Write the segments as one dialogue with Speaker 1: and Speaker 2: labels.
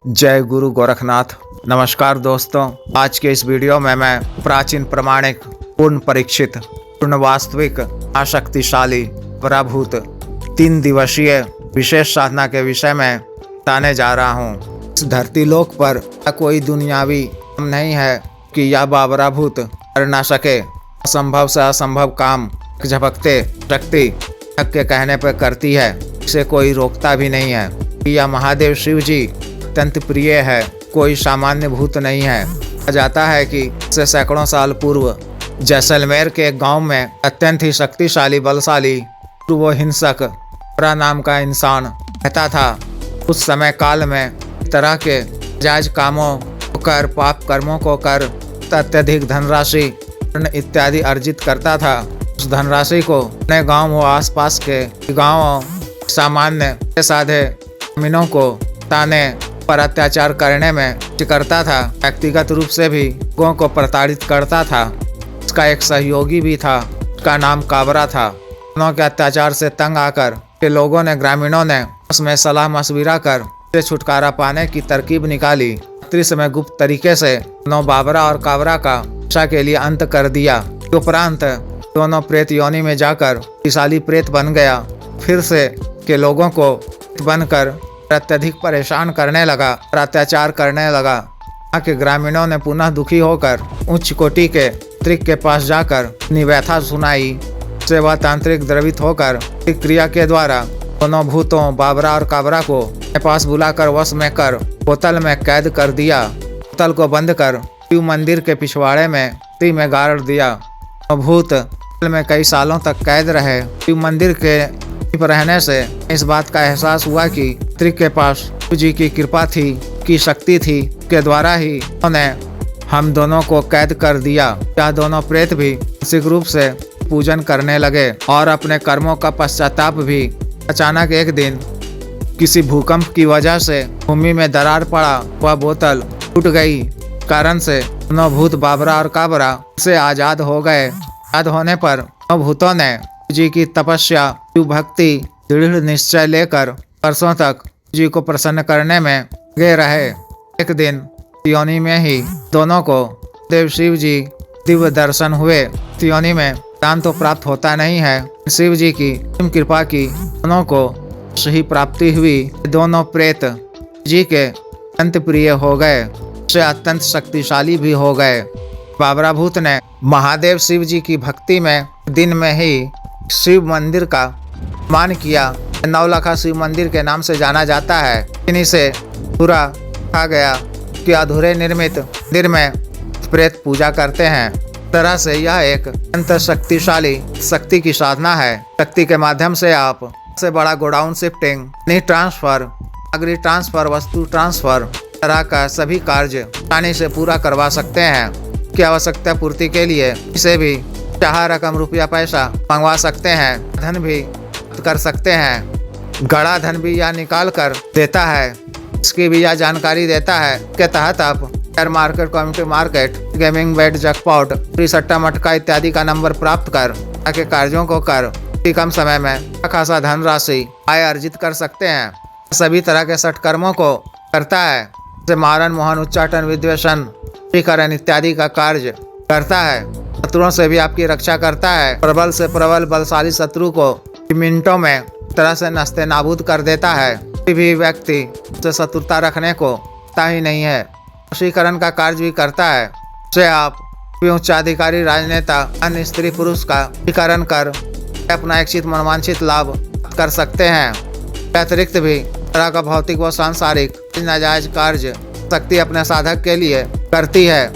Speaker 1: जय गुरु गोरखनाथ। नमस्कार दोस्तों, आज के इस वीडियो में मैं प्राचीन प्रमाणिक पूर्ण परीक्षित पूर्ण वास्तविक आशक्तिशाली पराभूत 3 दिवसीय विशेष साधना के विषय में बताने जा रहा हूँ। इस धरती लोक पर कोई दुनियावी काम नहीं है कि यह बाबराभूत कर ना सके। असंभव से असंभव काम झपकते शक्ति के कहने पर करती है, इसे कोई रोकता भी नहीं है। यह महादेव शिव जी अत्यंत प्रिय है, कोई सामान्य भूत नहीं है। कहा जाता है कि से सैकड़ों साल पूर्व जैसलमेर के एक गांव में अत्यंत ही शक्तिशाली बलशाली वो हिंसक नाम का इंसान रहता था। उस समय काल में तरह के जायज कामों को कर, पाप कर्मों को कर, अत्यधिक धनराशि इत्यादि अर्जित करता था। उस धनराशि को अपने गांव व आसपास के गांवों सामान्य साधे ग्रामीणों को ताने पर अत्याचार करने में करता था। व्यक्तिगत रूप से भी लोगों को प्रताड़ित करता था। उसका एक सहयोगी भी था, उसका नाम काबरा था। दोनों के अत्याचार से तंग आकर के लोगों ने ग्रामीणों ने उसमें सलाह मशविरा कर से छुटकारा पाने की तरकीब निकाली। में गुप्त तरीके से दोनों बाबरा और काबरा का शिक्षा के लिए अंत कर दिया। उपरांत दोनों प्रेत योनि में जाकर शक्तिशाली प्रेत बन गया। फिर से के लोगों को बनकर अत्यधिक परेशान करने लगा और अत्याचार करने लगा। वहाँ के ग्रामीणों ने पुनः दुखी होकर उच्च कोटि के तांत्रिक के पास जाकर निव्यथा सुनाई। से वह तांत्रिक द्रवित होकर क्रिया के द्वारा दोनों भूतों बाबरा और काबरा को अपने पास बुलाकर वश में कर बोतल में कैद कर दिया। बोतल को बंद कर शिव मंदिर के पिछवाड़े में गाड़ दिया। भूत में कई सालों तक कैद रहे। शिव मंदिर के रहने से इस बात का एहसास हुआ कि तांत्रिक के पास शिव जी की कृपा थी, की शक्ति थी, के द्वारा ही उन्होंने हम दोनों को कैद कर दिया। यह दोनों प्रेत भी मानसिक रूप से पूजन करने लगे और अपने कर्मों का पश्चाताप भी। अचानक एक दिन किसी भूकंप की वजह से भूमि में दरार पड़ा, वह बोतल टूट गई। कारण से दोनों भूत बाबरा और काबरा से आजाद हो गए। आजाद होने पर दोनों भूतों ने जी की तपस्या, शिव भक्ति, दृढ़ निश्चय लेकर वर्षों तक जी को प्रसन्न करने में लगे रहे। एक दिन योनि में ही दोनों को देव शिव जी दिव्य दर्शन हुए। योनि में दान तो प्राप्त होता नहीं है, शिव जी की कृपा की दोनों को सही प्राप्ति हुई। दोनों प्रेत जी के अत्यंत प्रिय हो गए, से अत्यंत शक्तिशाली भी हो गए। बाबरा भूत ने महादेव शिव जी की भक्ति में दिन में ही शिव मंदिर का मान किया। नौलखा शिव मंदिर के नाम से जाना जाता है। इन्हीं से पूरा कहा गया कि अधूरे निर्मित मंदिर में प्रेत पूजा करते हैं। तरह से यह एक अत्यंत शक्तिशाली शक्ति की साधना है। शक्ति के माध्यम से आप से बड़ा गोडाउन शिफ्टिंग, मनी ट्रांसफर, सामग्री ट्रांसफर, वस्तु ट्रांसफर तरह का सभी कार्य आसानी से पूरा करवा सकते हैं। की आवश्यकता पूर्ति के लिए इसे भी चाह रकम रुपया पैसा मंगवा सकते हैं, धन भी कर सकते हैं। गड़ा धन भी यह निकाल कर देता है, इसकी भी यह जानकारी देता है। के तहत आप share market, community market, gaming, bet, jackpot, free सट्टा मटका इत्यादि का नंबर प्राप्त कर ताकि कार्यों को कर कम समय में खासा धनराशि आय अर्जित कर सकते हैं। सभी तरह के सठ कर्मों को करता है, जैसे मारण, मोहन, उच्चाटन, विद्वेषण, करण इत्यादि का कार्य करता है। शत्रुओं से भी आपकी रक्षा करता है। प्रबल से प्रबल बलशाली शत्रु को मिनटों में तरह से नस्ते नाबूद कर देता है। कोई भी व्यक्ति से शत्रुता रखने को पता ही नहीं है। वशीकरण का कार्य भी करता है, से आप उच्चाधिकारी, राजनेता, अन्य स्त्री पुरुष का वशीकरण कर अपना इच्छित मनोवांछित लाभ कर सकते हैं। अतिरिक्त भी तरह का भौतिक व सांसारिक नाजायज कार्य शक्ति अपने साधक के लिए करती है।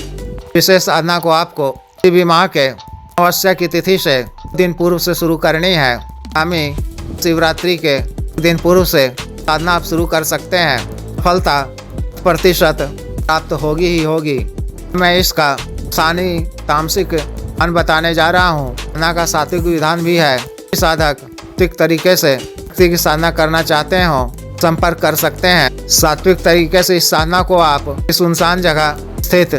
Speaker 1: विशेष साधना को आपको किसी भी माह के अमावस्या की तिथि से दिन पूर्व से शुरू करनी है। आगामी शिवरात्रि के दिन पूर्व से साधना आप शुरू कर सकते हैं। फलता प्रतिशत प्राप्त होगी ही होगी। मैं इसका सानी तामसिक अन बताने जा रहा हूँ। साधना का सात्विक विधान भी है। साधक सात्विक तरीके से शक्ति की साधना करना चाहते हो, संपर्क कर सकते हैं। सात्विक तरीके से इस साधना को आप सुनसान जगह स्थित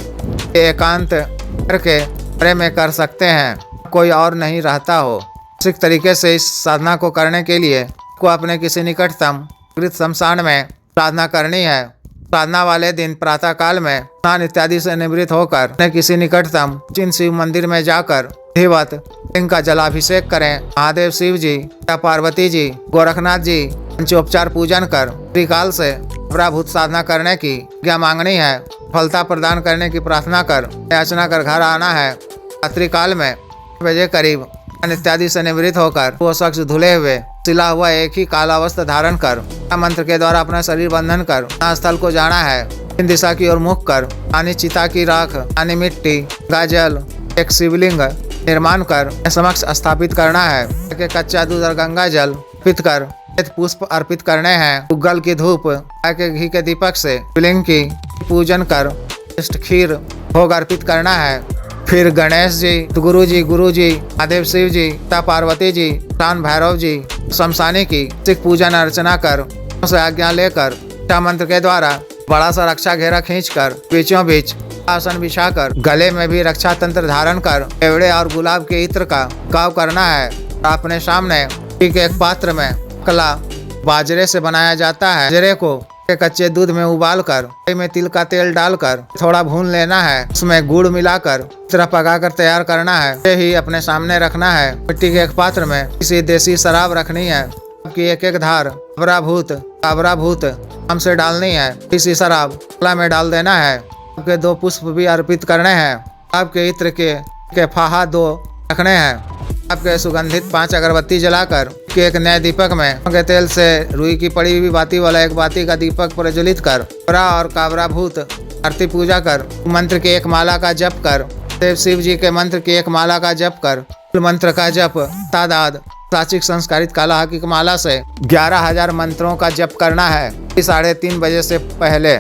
Speaker 1: एकांत करके घरे में कर सकते हैं, कोई और नहीं रहता हो। सात्विक तरीके से इस साधना को करने के लिए को अपने किसी निकटतम शमशान में साधना करनी है। साधना वाले दिन प्रातः काल में स्नान इत्यादि से निवृत्त होकर अपने किसी निकटतम प्राचीन शिव मंदिर में जाकर विधिवत लिंग का जलाभिषेक करें। महादेव शिव जी या पार्वती जी, गोरखनाथ जी पंचोपचार पूजन कर त्रिकाल से प्रभुत साधना करने की क्या मांगनी है, फलता प्रदान करने की प्रार्थना कर याचना कर घर आना है। रात्रि काल में बजे करीब इत्यादि से निवृत्त होकर वो शख्स धुले हुए सिला हुआ एक ही काला वस्त्र धारण कर मंत्र के द्वारा अपना शरीर बंधन कर स्थल को जाना है। इन दिशा की ओर मुख कर पानी, चिता की राख, पानी, मिट्टी, गाजल, एक शिवलिंग निर्माण कर समक्ष स्थापित करना है। कि कच्चा दूध और गंगा जल अर्पित कर पुष्प अर्पित करने हैं। उगल की धूप के घी के दीपक से शिवलिंग की पूजन कर खीर भोग अर्पित करना है। फिर गणेश जी, गुरु जी, महादेव शिव जी, माता पार्वती जी, शान भैरव जी, शमशानी की सिख पूजन अर्चना कर उसे आज्ञा लेकर मंत्र के द्वारा बड़ा सा रक्षा घेरा खींचकर बीचों बीच आसन बिछाकर गले में भी रक्षा तंत्र धारण कर केवड़े और गुलाब के इत्र का गाव करना है। अपने सामने एक पात्र में कला बाजरे से बनाया जाता है। बाजरे को कच्चे दूध में उबालकर में तिल का तेल डालकर थोड़ा भून लेना है। उसमें गुड़ मिलाकर तरह पकाकर तैयार करना है। ही अपने सामने रखना है। मिट्टी के एक पात्र में किसी देसी शराब रखनी है कि एक एक धार काबराभूत हमसे डालनी है। इसी शराब कला में डाल देना है। आपके 2 पुष्प भी अर्पित करने हैं। आपके इत्र के फाहा 2 रखने हैं। आपके सुगंधित 5 अगरबत्ती जलाकर के एक नए दीपक में के तेल से रुई की पड़ी हुई बाती वाला एक बाती का दीपक प्रज्वलित कर और काबराभूत आरती पूजा कर मंत्र की एक माला का जप कर देव शिव जी के मंत्र की एक माला का जप कर मंत्र का जप तादाद साचिक संस्कारित काला हकीक माला से 11,000 मंत्रों का जप करना है। 3:30 बजे से पहले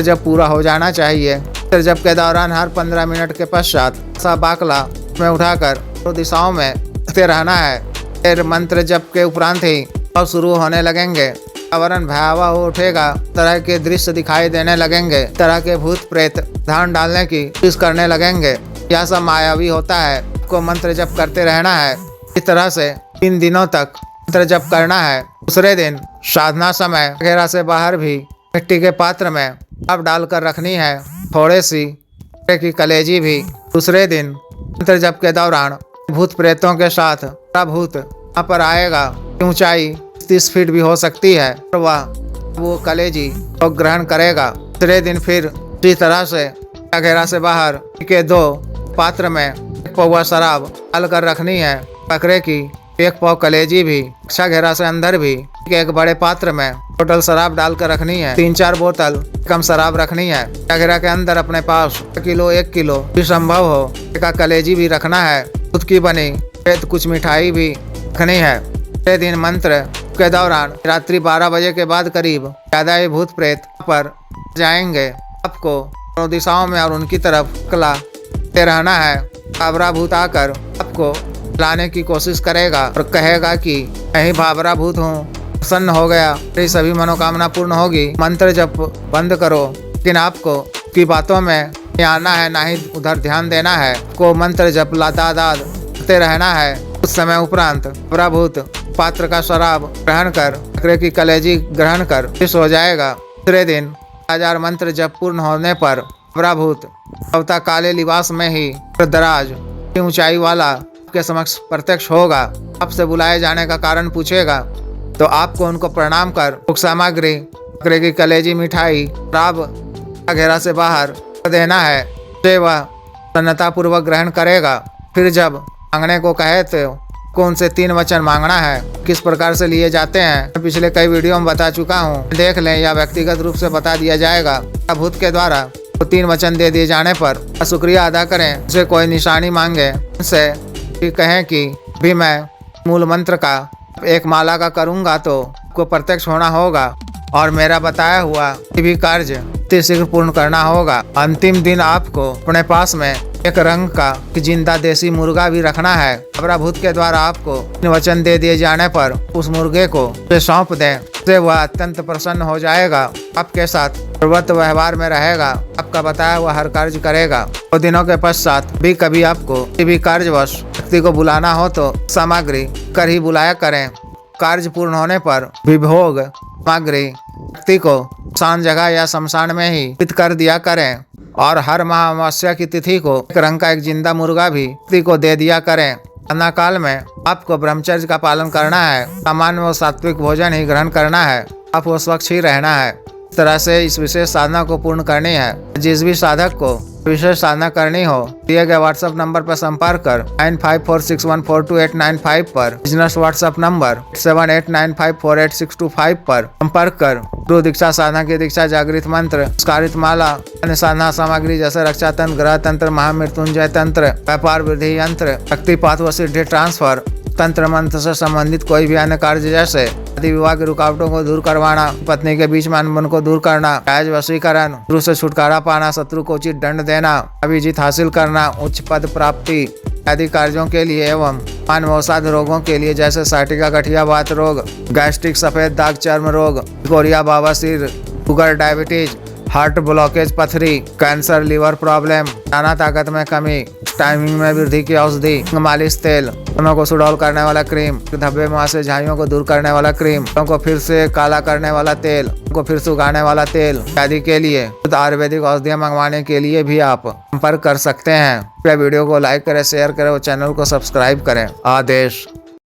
Speaker 1: जब पूरा हो जाना चाहिए। जप के दौरान हर 15 मिनट के पश्चात सा बाकला में उठाकर दिशाओं में रहना है। फिर मंत्र जप के उपरांत ही अब शुरू होने लगेंगे। वातावरण भयावह हो उठेगा। तरह के दृश्य दिखाई देने लगेंगे। तरह के भूत प्रेत ध्यान डालने की कोशिश करने लगेंगे। यह सब मायावी होता है। को मंत्र जप करते रहना है। इस तरह से 3 दिनों तक मंत्र जप करना है। दूसरे दिन साधना समय घेरा से बाहर भी मिट्टी के पात्र में अब डालकर रखनी है। थोड़ी सी की कलेजी भी। दूसरे दिन मंत्र जप के दौरान भूत प्रेतों के साथ भूत यहाँ पर आएगा। ऊंचाई 30 फीट भी हो सकती है। वो कलेजी को ग्रहण करेगा। तीसरे दिन फिर इसी तरह से घेरा से बाहर के 2 पात्र में 1 पौवा शराब डालकर रखनी है। बकरे की 1 पाव कलेजी भी रक्षा घेरा से अंदर भी एक बड़े पात्र में टोटल शराब डालकर रखनी है। 3-4 बोतल कम शराब रखनी है। घेरा के अंदर अपने पास 1 किलो भी संभव हो एक कलेजी भी रखना है। दूध की बनी कुछ मिठाई भी रखनी है। अगले दिन मंत्र के दौरान रात्रि 12 बजे के बाद करीब ज्यादा ही भूत प्रेत पर जाएंगे। आपको दोनों दिशाओं में और उनकी तरफ कला रहना है। बाबरा भूत आकर आपको लाने की कोशिश करेगा और कहेगा कि मैं ही बाबरा भूत हूँ, प्रसन्न हो गया, मेरी सभी मनोकामना पूर्ण होगी। मंत्र जप बंद करो। लेकिन आपको की बातों में आना है, ना ही उधर ध्यान देना है। को मंत्र जप लातादाद करते रहना है। उस समय उपरांत प्रभुत पात्र का शराब ग्रहण कर बकरे की कलेजी ग्रहण कर फिश हो जाएगा। दूसरे दिन 1000 मंत्र जप पूर्ण होने पर प्रभुत अवता काले लिबास में ही दराज की ऊंचाई वाला आपके समक्ष प्रत्यक्ष होगा। आपसे बुलाए जाने का कारण पूछेगा तो आपको उनको प्रणाम कर भोग सामग्री, बकरे की कलेजी, मिठाई, शराब घेरा से बाहर देना है। तो वह प्रसन्नता पूर्वक ग्रहण करेगा। फिर जब मांगने को कहे तो कौन से 3 वचन मांगना है, किस प्रकार से लिए जाते हैं, पिछले कई वीडियो में बता चुका हूँ, देख लें या व्यक्तिगत रूप से बता दिया जाएगा। भूत के द्वारा तो 3 वचन दे दिए जाने पर शुक्रिया अदा करें। उसे कोई निशानी मांगे, उनसे कहें कि भी मैं मूल मंत्र का 1 माला का करूँगा तो आपको प्रत्यक्ष होना होगा और मेरा बताया हुआ भी कार्य शीघ्र पूर्ण करना होगा। अंतिम दिन आपको अपने पास में 1 रंग का जिंदा देसी मुर्गा भी रखना है। भूत के द्वारा आपको वचन दे दिए जाने पर उस मुर्गे को सौंप दें, से वह अत्यंत प्रसन्न हो जाएगा। आपके साथ सर्वत व्यवहार में रहेगा। आपका बताया हुआ हर कार्य करेगा। 2 दिनों के पश्चात भी कभी आपको किसी भी कार्यवश व्यक्ति को बुलाना हो तो सामग्री कर ही बुलाया करें। कार्य पूर्ण होने पर विभोग सामग्री व्यक्ति को शांत जगह या शमशान में ही पित कर दिया करें और हर माह अमावस्या की तिथि को एक रंग का एक जिंदा मुर्गा भी व्यक्ति को दे दिया करें। साधना काल में आपको ब्रह्मचर्य का पालन करना है, सामान्य व सात्विक भोजन ही ग्रहण करना है, आपको स्वच्छ ही रहना है। इस तरह से इस विशेष साधना को पूर्ण करनी है। जिस भी साधक को विशेष साधना करनी हो दिए गए व्हाट्सएप नंबर पर संपर्क कर 9546142895 पर, बिजनेस व्हाट्सएप नंबर 7895486225 पर संपर्क कर गुरु दीक्षा साधना की दीक्षा, जागृत मंत्र, संस्कारित माला, अन्य साधना सामग्री जैसे रक्षा तंत्र, ग्रह तंत्र, महामृत्युंजय तंत्र, व्यापार वृद्धि यंत्र, शक्तिपात व सिद्धि ट्रांसफर, तंत्र मंत्र से संबंधित कोई भी अन्य कार्य जैसे शादी विवाह की रुकावटों को दूर करवाना, पत्नी के बीच में अनबन को दूर करना, राज वशीकरण, शत्रु से छुटकारा पाना, शत्रु को उचित दंड देना, अभिजीत हासिल करना, उच्च पद प्राप्ति आदि कार्यों के लिए एवं मानवसाध रोगों के लिए जैसे साइटिका, गठिया, वात रोग, गैस्ट्रिक, सफेद दाग, चर्म रोग, कोरिया, बवासीर, शुगर, डायबिटीज, हार्ट ब्लॉकेज, पथरी, कैंसर, लीवर प्रॉब्लम, दाना ताकत में कमी, टाइमिंग में वृद्धि की औषधि, मालिश तेल, बालों को सुडौल करने वाला क्रीम, धब्बे मुहासे, झाइयों को दूर करने वाला क्रीम, बालों को फिर से काला करने वाला तेल, को फिर से उगाने वाला तेल आदि के लिए आयुर्वेदिक औषधियाँ मंगवाने के लिए भी आप संपर्क कर सकते हैं। वीडियो को लाइक करें, शेयर करें और चैनल को सब्सक्राइब करें। आदेश।